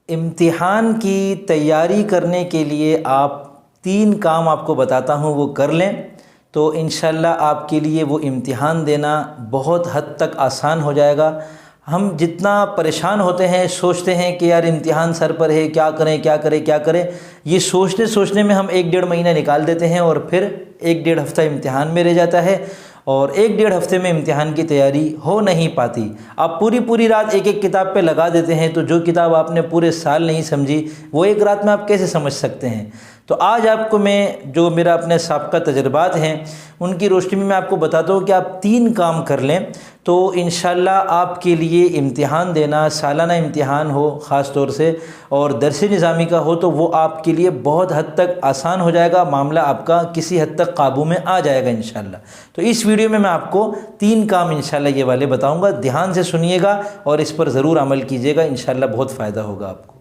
امتحان کی تیاری کرنے کے لیے آپ 3 کام آپ کو بتاتا ہوں، وہ کر لیں تو انشاءاللہ آپ کے لیے وہ امتحان دینا بہت حد تک آسان ہو جائے گا۔ ہم جتنا پریشان ہوتے ہیں، سوچتے ہیں کہ یار امتحان سر پر ہے، کیا کریں کیا کریں کیا کریں، یہ سوچنے میں ہم 1 ڈیڑھ مہینہ نکال دیتے ہیں اور پھر 1 ڈیڑھ ہفتہ امتحان میں رہ جاتا ہے اور 1 ڈیڑھ ہفتے میں امتحان کی تیاری ہو نہیں پاتی۔ آپ پوری رات ایک کتاب پہ لگا دیتے ہیں، تو جو کتاب آپ نے پورے سال نہیں سمجھی وہ ایک رات میں آپ کیسے سمجھ سکتے ہیں؟ تو آج آپ کو میں جو میرا اپنے سابقہ تجربات ہیں ان کی روشنی میں آپ کو بتاتا ہوں کہ آپ 3 کام کر لیں تو انشاءاللہ آپ کے لیے امتحان دینا، سالانہ امتحان ہو خاص طور سے اور درس نظامی کا ہو، تو وہ آپ کے لیے بہت حد تک آسان ہو جائے گا، معاملہ آپ کا کسی حد تک قابو میں آ جائے گا انشاءاللہ۔ تو اس ویڈیو میں آپ کو 3 کام انشاءاللہ یہ والے بتاؤں گا، دھیان سے سنیے گا اور اس پر ضرور عمل کیجیے گا، انشاءاللہ بہت فائدہ ہوگا آپ کو۔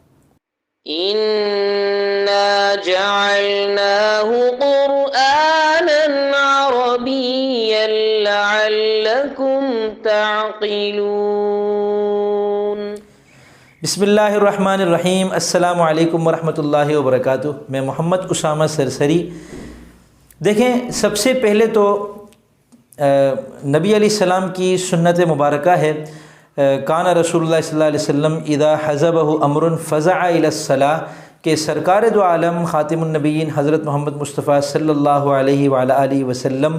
إنا جعلناه قرآنا عربيا لعلكم تعقلون۔ بسم اللہ الرحمن الرحیم۔ السلام علیکم ورحمۃ اللہ وبرکاتہ۔ میں محمد اسامہ سرسری۔ دیکھیں، سب سے پہلے تو نبی علیہ السلام کی سنت مبارکہ ہے، کان رسول اللہ صلی اللہ علیہ وسلم اذا حزبہ امر فزع الی الصلاۃ، کہ سرکار دو عالم خاتم النبیین حضرت محمد مصطفیٰ صلی اللہ علیہ وآلہ آلہ وسلم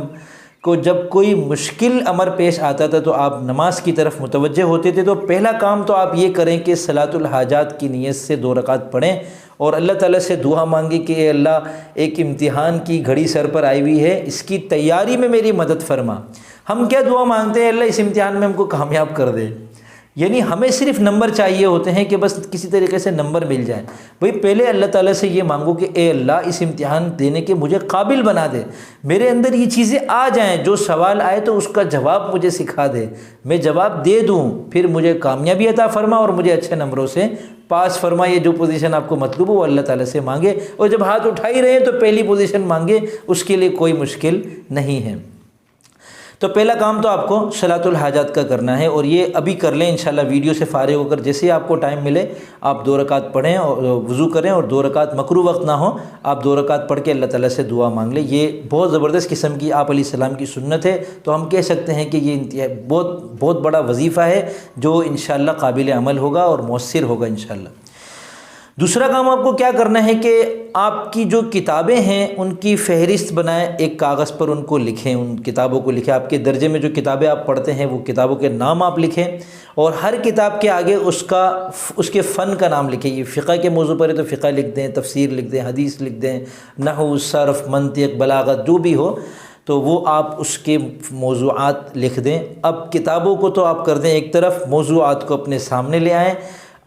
کو جب کوئی مشکل امر پیش آتا تھا تو آپ نماز کی طرف متوجہ ہوتے تھے۔ تو پہلا کام تو آپ یہ کریں کہ صلاۃ الحاجات کی نیت سے 2 رکعت پڑھیں اور اللہ تعالیٰ سے دعا مانگیں کہ اے اللہ، ایک امتحان کی گھڑی سر پر آئی ہوئی ہے، اس کی تیاری میں میری مدد فرما۔ ہم کیا دعا مانگتے ہیں؟ اللہ اس امتحان میں ہم کو کامیاب کر دے، یعنی ہمیں صرف نمبر چاہیے ہوتے ہیں کہ بس کسی طریقے سے نمبر مل جائے۔ بھئی پہلے اللہ تعالیٰ سے یہ مانگو کہ اے اللہ، اس امتحان دینے کے مجھے قابل بنا دے، میرے اندر یہ چیزیں آ جائیں، جو سوال آئے تو اس کا جواب مجھے سکھا دے، میں جواب دے دوں، پھر مجھے کامیابی عطا فرما اور مجھے اچھے نمبروں سے پاس فرما۔ یہ جو پوزیشن آپ کو مطلوب ہو وہ اللہ تعالیٰ سے مانگے، اور جب ہاتھ اٹھا ہی رہے ہیں تو پہلی پوزیشن مانگے، اس کے لیے کوئی مشکل نہیں ہے۔ تو پہلا کام تو آپ کو صلاۃ الحاجات کا کرنا ہے، اور یہ ابھی کر لیں انشاءاللہ، ویڈیو سے فارغ ہو کر جیسے آپ کو ٹائم ملے آپ 2 رکعت پڑھیں اور وضو کریں، اور 2 رکعت مکروہ وقت نہ ہو، آپ 2 رکعت پڑھ کے اللہ تعالیٰ سے دعا مانگ لیں۔ یہ بہت زبردست قسم کی آپ علیہ السلام کی سنت ہے، تو ہم کہہ سکتے ہیں کہ یہ بہت بڑا وظیفہ ہے جو انشاءاللہ قابل عمل ہوگا اور مؤثر ہوگا انشاءاللہ۔ دوسرا کام آپ کو کیا کرنا ہے کہ آپ کی جو کتابیں ہیں ان کی فہرست بنائیں، ایک کاغذ پر ان کو لکھیں، ان کتابوں کو لکھیں، آپ کے درجے میں جو کتابیں آپ پڑھتے ہیں وہ کتابوں کے نام آپ لکھیں، اور ہر کتاب کے آگے اس کے فن کا نام لکھیں۔ یہ فقہ کے موضوع پر ہے تو فقہ لکھ دیں، تفسیر لکھ دیں، حدیث لکھ دیں، نحو، صرف، منطق، بلاغت، جو بھی ہو تو وہ آپ اس کے موضوعات لکھ دیں۔ اب کتابوں کو تو آپ کر دیں ایک طرف، موضوعات کو اپنے سامنے لے آئیں۔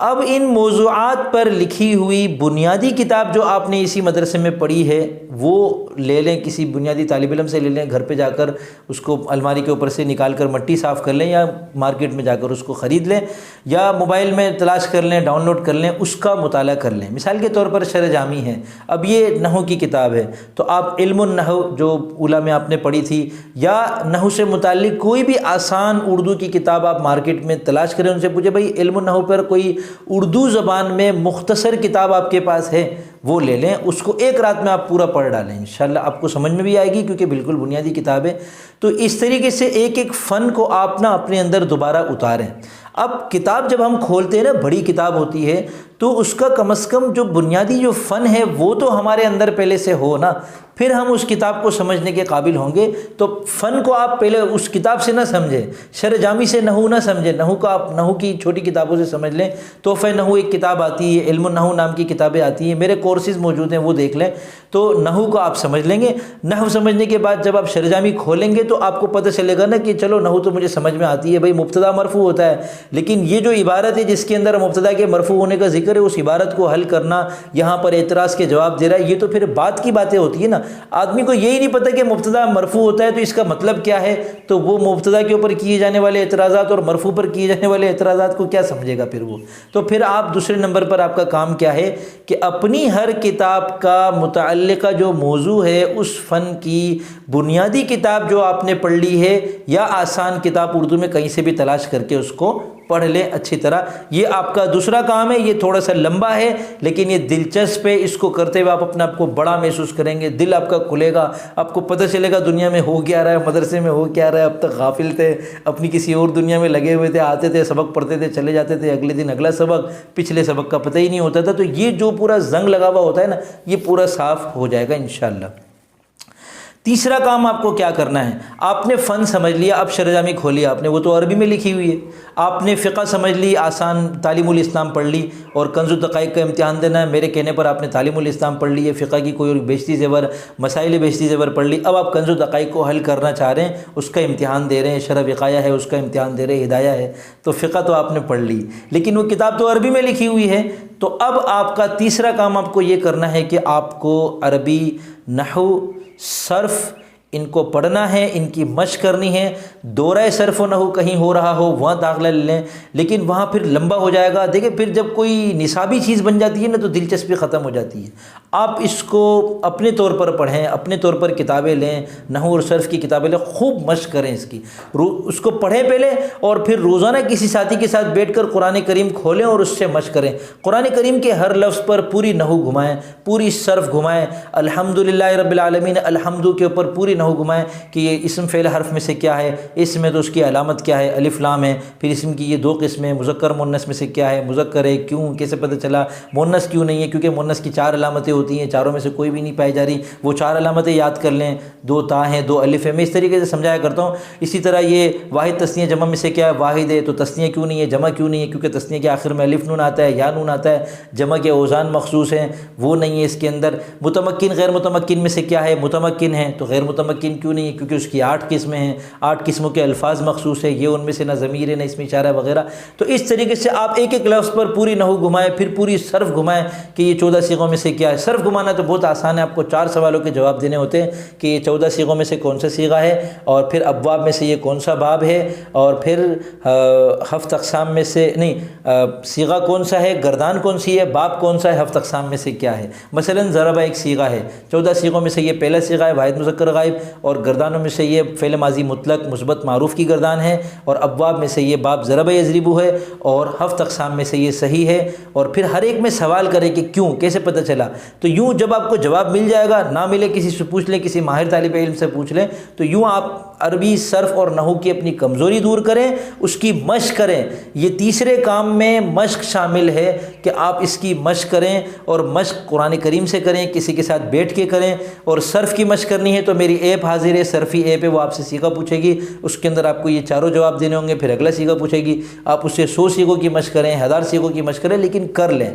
اب ان موضوعات پر لکھی ہوئی بنیادی کتاب جو آپ نے اسی مدرسے میں پڑھی ہے وہ لے لیں، کسی بنیادی طالب علم سے لے لیں، گھر پہ جا کر اس کو الماری کے اوپر سے نکال کر مٹی صاف کر لیں، یا مارکیٹ میں جا کر اس کو خرید لیں، یا موبائل میں تلاش کر لیں، ڈاؤن لوڈ کر لیں، اس کا مطالعہ کر لیں۔ مثال کے طور پر شرح جامی ہے، اب یہ نحو کی کتاب ہے تو آپ علم النحو جو اولیٰ میں آپ نے پڑھی تھی، یا نحو سے متعلق کوئی بھی آسان اردو کی کتاب آپ مارکیٹ میں تلاش کریں، ان سے پوچھیں بھائی علم النحو پر کوئی اردو زبان میں مختصر کتاب آپ کے پاس ہے، وہ لے لیں، اس کو ایک رات میں آپ پورا پڑھ ڈالیں، انشاءاللہ آپ کو سمجھ میں بھی آئے گی کیونکہ بالکل بنیادی کتاب ہے۔ تو اس طریقے سے ایک ایک فن کو آپ نا اپنے اندر دوبارہ اتاریں۔ اب کتاب جب ہم کھولتے ہیں نا، بڑی کتاب ہوتی ہے تو اس کا کم از کم جو بنیادی جو فن ہے وہ تو ہمارے اندر پہلے سے ہو نا، پھر ہم اس کتاب کو سمجھنے کے قابل ہوں گے۔ تو فن کو آپ پہلے اس کتاب سے نہ سمجھیں، شرح جامی سے نحو نہ سمجھیں، نحو کا آپ نحو کی چھوٹی کتابوں سے سمجھ لیں۔ تحفہ نحو ایک کتاب آتی ہے، علم النحو نام کی کتابیں آتی ہیں، میرے کورسز موجود ہیں، وہ دیکھ لیں، تو نحو کو آپ سمجھ لیں گے۔ نحو سمجھنے کے بعد جب آپ شرح جامی کھولیں گے تو آپ کو پتہ چلے گا نا کہ چلو نحو تو مجھے سمجھ میں آتی ہے، بھائی مبتدا مرفوع ہوتا ہے، لیکن یہ جو عبارت ہے جس کے اندر مبتدا کے مرفوع ہونے کا ذکر ہے، اس عبارت کو حل کرنا، یہاں پر اعتراض کے جواب دے رہا ہے، یہ تو پھر بات کی باتیں ہوتی ہے نا۔ آدمی کو یہی نہیں پتہ کہ مبتدا مرفوع ہوتا ہے تو اس کا مطلب کیا ہے، تو وہ مبتدا کے اوپر کیے جانے والے اعتراضات اور مرفوع پر کیے جانے والے اعتراضات کو کیا سمجھے گا پھر وہ۔ تو پھر آپ دوسرے نمبر پر آپ کا کام کیا ہے کہ اپنی ہر کتاب کا متعلقہ جو موضوع ہے اس فن کی بنیادی کتاب جو آپ نے پڑھ لی ہے یا آسان کتاب اردو میں کہیں سے بھی تلاش کر کے اس کو پڑھ لیں اچھی طرح۔ یہ آپ کا دوسرا کام ہے، یہ تھوڑا سا لمبا ہے لیکن یہ دلچسپ ہے، اس کو کرتے ہوئے آپ اپنے آپ کو بڑا محسوس کریں گے، دل آپ کا کھلے گا، آپ کو پتہ چلے گا دنیا میں ہو کیا رہا ہے، مدرسے میں ہو کیا رہا ہے۔ اب تک غافل تھے، اپنی کسی اور دنیا میں لگے ہوئے تھے، آتے تھے سبق پڑھتے تھے چلے جاتے تھے، اگلے دن اگلا سبق، پچھلے سبق کا پتہ ہی نہیں ہوتا تھا۔ تو یہ جو پورا زنگ لگا ہوا ہوتا ہے نا، یہ پورا صاف ہو جائے گا انشاءاللہ۔ تیسرا کام آپ کو کیا کرنا ہے، آپ نے فن سمجھ لیا، اب شرح جامی کھولی آپ نے، وہ تو عربی میں لکھی ہوئی ہے، آپ نے فقہ سمجھ لی، آسان تعلیم الاسلام پڑھ لی، اور کنز الدقائق کا امتحان دینا ہے، میرے کہنے پر آپ نے تعلیم الاسلام پڑھ لی ہے، فقہ کی کوئی بیشتی زیور، مسائل بیشتی زیور پڑھ لی، اب آپ کنز الدقائق کو حل کرنا چاہ رہے ہیں، اس کا امتحان دے رہے ہیں، شرح وقایہ ہے اس کا امتحان دے رہے ہیں، ہدایہ ہے، تو فقہ تو آپ نے پڑھ لی لیکن وہ کتاب تو عربی میں لکھی ہوئی ہے۔ تو اب آپ کا تیسرا کام آپ کو یہ کرنا ہے کہ آپ کو عربی، نحو، صرف ان کو پڑھنا ہے، ان کی مشق کرنی ہے۔ دورہ صرف و نحو کہیں ہو رہا ہو وہاں داخلہ لے لیں، لیکن وہاں پھر لمبا ہو جائے گا۔ دیکھیں پھر جب کوئی نصابی چیز بن جاتی ہے نا تو دلچسپی ختم ہو جاتی ہے۔ آپ اس کو اپنے طور پر پڑھیں، اپنے طور پر کتابیں لیں، نحو اور صرف کی کتابیں لیں، خوب مشق کریں اس کی، اس کو پڑھیں پہلے، اور پھر روزانہ کسی ساتھی کے ساتھ بیٹھ کر قرآن کریم کھولیں اور اس سے مشق کریں۔ قرآن کریم کے ہر لفظ پر پوری نحو گھمائیں، پوری صرف گھمائیں، الحمدللہ رب العالمین الحمد کے اوپر پوری نحو گھمائیں کہ یہ اسم فعل حرف میں سے کیا ہے، اس میں تو اس کی علامت کیا ہے، الف لام ہے، پھر اسم کی یہ دو قسمیں، مذکر مؤنث میں سے کیا ہے، مذکر ہے کیوں، کیسے پتہ چلا، مؤنث کیوں نہیں ہے، کیونکہ مؤنث کی 4 علامتیں ہوتی ہیں، چاروں میں سے کوئی بھی نہیں پائی جا رہی، وہ 4 علامتیں یاد کر لیں، 2 تا ہیں 2 الف ہے، میں اس طریقے سے سمجھایا کرتا ہوں۔ اسی طرح یہ واحد تثنیہ جمع میں سے کیا ہے، واحد ہے، تو تثنیہ کیوں نہیں ہے، جمع کیوں نہیں ہے، کیونکہ تثنیہ کے آخر میں الف نون آتا ہے، یا نون آتا ہے، جمع کے اوزان مخصوص ہیں وہ نہیں ہے اس کے اندر۔ متمکن غیر متمکن میں سے کیا ہے، متمکن ہے، تو غیر متمکن کیوں نہیں ہے، کیونکہ اس کی 8 قسمیں ہیں، 8 قسموں کے الفاظ مخصوص ہے، یہ ان میں سے نہ ضمیر ہے نہ اسم اشارہ وغیرہ۔ تو اس طریقے سے آپ ایک ایک لفظ پر پوری نحو گھمائیں، پھر پوری صرف گھمائیں کہ یہ 14 صیغوں میں سے کیا ہے۔ صرف گھمانا تو بہت آسان ہے، آپ کو 4 سوالوں کے جواب دینے ہوتے ہیں کہ یہ 14 صیغوں میں سے کون سا صیغہ ہے، اور پھر ابواب میں سے یہ کون سا باب ہے، اور پھر 7 اقسام میں سے نہیں صیغہ کون سا ہے، گردان کون سی ہے، باب کون سا ہے، 7 اقسام میں سے کیا ہے۔ مثلا ضربہ ایک صیغہ ہے، 14 صیغوں میں سے یہ پہلا صیغہ ہے واحد مذکر غائب، اور گردانوں میں سے یہ فعل ماضی مطلق مثبت معروف کی گردان ہے، اور ابواب میں سے یہ باب ضرب یضرب ہے، اور 7 اقسام میں سے یہ صحیح ہے۔ اور پھر ہر ایک میں سوال کرے کہ کیوں، کیسے پتہ چلا۔ تو یوں جب آپ کو جواب مل جائے گا، نہ ملے کسی سے پوچھ لیں، کسی ماہر طالب علم سے پوچھ لیں، تو یوں آپ عربی، صرف اور نحو کی اپنی کمزوری دور کریں، اس کی مشق کریں۔ یہ تیسرے کام میں مشق شامل ہے کہ آپ اس کی مشق کریں، اور مشق قرآن کریم سے کریں، کسی کے ساتھ بیٹھ کے کریں۔ اور صرف کی مشق کرنی ہے تو میری ایپ حاضر ہے، صرفی ایپ ہے، وہ آپ سے صیغہ پوچھے گی، اس کے اندر آپ کو یہ چاروں جواب دینے ہوں گے، پھر اگلا صیغہ پوچھے گی، آپ اس سے 100 صیغوں کی مشق کریں، 1000 صیغوں کی مشق کریں، لیکن کر لیں۔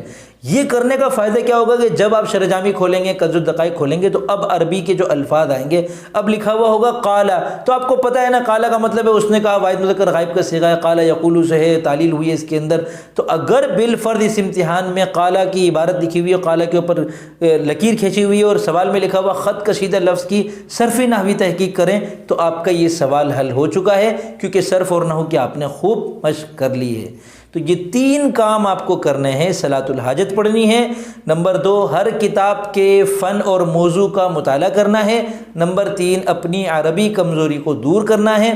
یہ کرنے کا فائدہ کیا ہوگا کہ جب آپ شرح جامی کھولیں گے، کنز الدقائق کھولیں گے، تو اب عربی کے جو الفاظ آئیں گے، اب لکھا ہوا ہوگا قالا، تو آپ کو پتہ ہے نا قالا کا مطلب ہے اس نے کہا، واحد مذکر غائب کا صیغہ ہے، قالا یقول سے ہے، تعلیل ہوئی ہے اس کے اندر۔ تو اگر بالفرض اس امتحان میں قالا کی عبارت لکھی ہوئی ہے، قالا کے اوپر لکیر کھینچی ہوئی ہے، اور سوال میں لکھا ہوا خط کشیدہ لفظ کی صرفی نحوی تحقیق کریں، تو آپ کا یہ سوال حل ہو چکا ہے، کیونکہ صرف اور نحو کی آپ نے خوب مشق کر لی ہے۔ تو یہ 3 کام آپ کو کرنے ہیں۔ صلاۃ الحاجت پڑھنی ہے، نمبر 2 ہر کتاب کے فن اور موضوع کا مطالعہ کرنا ہے، نمبر 3 اپنی عربی کمزوری کو دور کرنا ہے،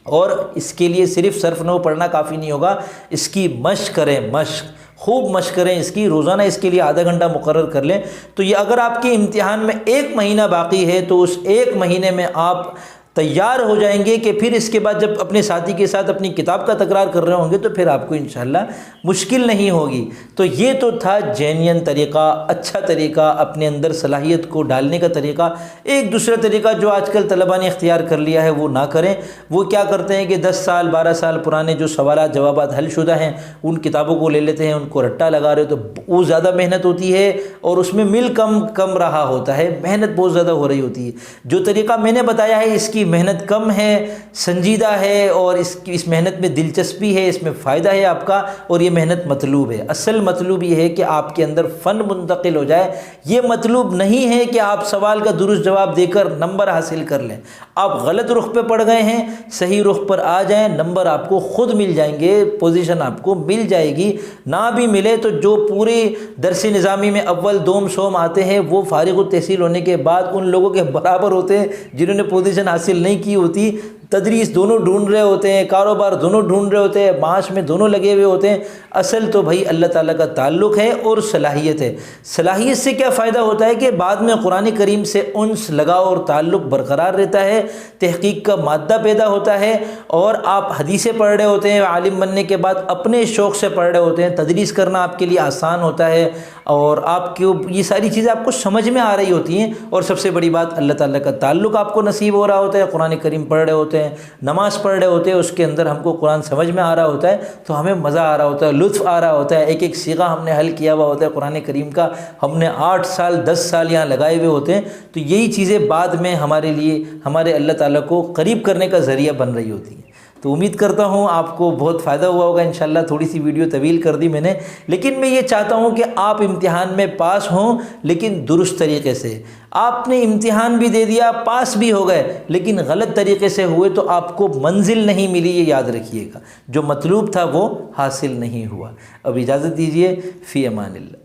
اور اس کے لیے صرف صرف نحو پڑھنا کافی نہیں ہوگا، اس کی مشق کریں، مشق خوب مشق کریں اس کی، روزانہ اس کے لیے آدھا گھنٹہ مقرر کر لیں۔ تو یہ اگر آپ کے امتحان میں 1 مہینہ باقی ہے تو اس 1 مہینے میں آپ تیار ہو جائیں گے کہ پھر اس کے بعد جب اپنے ساتھی کے ساتھ اپنی کتاب کا تکرار کر رہے ہوں گے تو پھر آپ کو انشاءاللہ مشکل نہیں ہوگی۔ تو یہ تو تھا جینین طریقہ، اچھا طریقہ، اپنے اندر صلاحیت کو ڈالنے کا طریقہ۔ ایک دوسرا طریقہ جو آج کل طلباء نے اختیار کر لیا ہے وہ نہ کریں۔ وہ کیا کرتے ہیں کہ 10 سال 12 سال پرانے جو سوالات جوابات حل شدہ ہیں ان کتابوں کو لے لیتے ہیں، ان کو رٹا لگا رہے، تو وہ زیادہ محنت ہوتی ہے اور اس میں مل کم رہا ہوتا ہے، محنت بہت زیادہ ہو رہی ہوتی ہے۔ جو طریقہ میں نے بتایا ہے اس کی محنت کم ہے، سنجیدہ ہے، اور اس محنت میں دلچسپی ہے، اس میں فائدہ ہے آپ کا، اور یہ محنت مطلوب ہے۔ اصل مطلوب یہ ہے کہ آپ کے اندر فن منتقل ہو جائے۔ یہ مطلوب نہیں ہے کہ آپ سوال کا درست جواب دے کر نمبر حاصل کر لیں۔ آپ غلط رخ پہ پڑ گئے ہیں، صحیح رخ پر آ جائیں، نمبر آپ کو خود مل جائیں گے، پوزیشن آپ کو مل جائے گی۔ نہ بھی ملے تو جو پورے درس نظامی میں اول دوم سوم آتے ہیں وہ فارغ التحصیل ہونے کے بعد ان لوگوں کے برابر ہوتے ہیں جنہوں نے پوزیشن حاصل نہیں کی ہوتی۔ تدریس دونوں ڈھونڈ رہے ہوتے ہیں، کاروبار دونوں ڈھونڈ رہے ہوتے ہیں، معاش میں دونوں لگے ہوئے ہوتے ہیں۔ اصل تو بھائی اللہ تعالیٰ کا تعلق ہے اور صلاحیت ہے۔ صلاحیت سے کیا فائدہ ہوتا ہے کہ بعد میں قرآن کریم سے انس، لگاؤ اور تعلق برقرار رہتا ہے، تحقیق کا مادہ پیدا ہوتا ہے، اور آپ حدیثیں پڑھ رہے ہوتے ہیں، عالم بننے کے بعد اپنے شوق سے پڑھ رہے ہوتے ہیں، تدریس کرنا آپ کے لیے آسان ہوتا ہے، اور آپ کو یہ ساری چیزیں آپ کو سمجھ میں آ رہی ہوتی ہیں، اور سب سے بڑی بات اللہ تعالیٰ کا تعلق آپ کو نصیب ہو رہا ہوتا ہے۔ قرآن کریم پڑھ رہے ہوتے ہیں، نماز پڑھ رہے ہوتے ہیں، اس کے اندر ہم کو قرآن سمجھ میں آ رہا ہوتا ہے، تو ہمیں مزہ آ رہا ہوتا ہے، لطف آ رہا ہوتا ہے، ایک ایک صیغہ ہم نے حل کیا ہوا ہوتا ہے قرآن کریم کا، ہم نے 8 سال 10 سال یہاں لگائے ہوئے ہوتے ہیں، تو یہی چیزیں بعد میں ہمارے لیے، ہمارے اللہ تعالیٰ کو قریب کرنے کا ذریعہ بن رہی ہوتی ہیں۔ تو امید کرتا ہوں آپ کو بہت فائدہ ہوا ہوگا انشاءاللہ۔ تھوڑی سی ویڈیو طویل کر دی میں نے، لیکن میں یہ چاہتا ہوں کہ آپ امتحان میں پاس ہوں، لیکن درست طریقے سے۔ آپ نے امتحان بھی دے دیا، پاس بھی ہو گئے، لیکن غلط طریقے سے ہوئے تو آپ کو منزل نہیں ملی، یہ یاد رکھیے گا، جو مطلوب تھا وہ حاصل نہیں ہوا۔ اب اجازت دیجیے، فی امان اللہ۔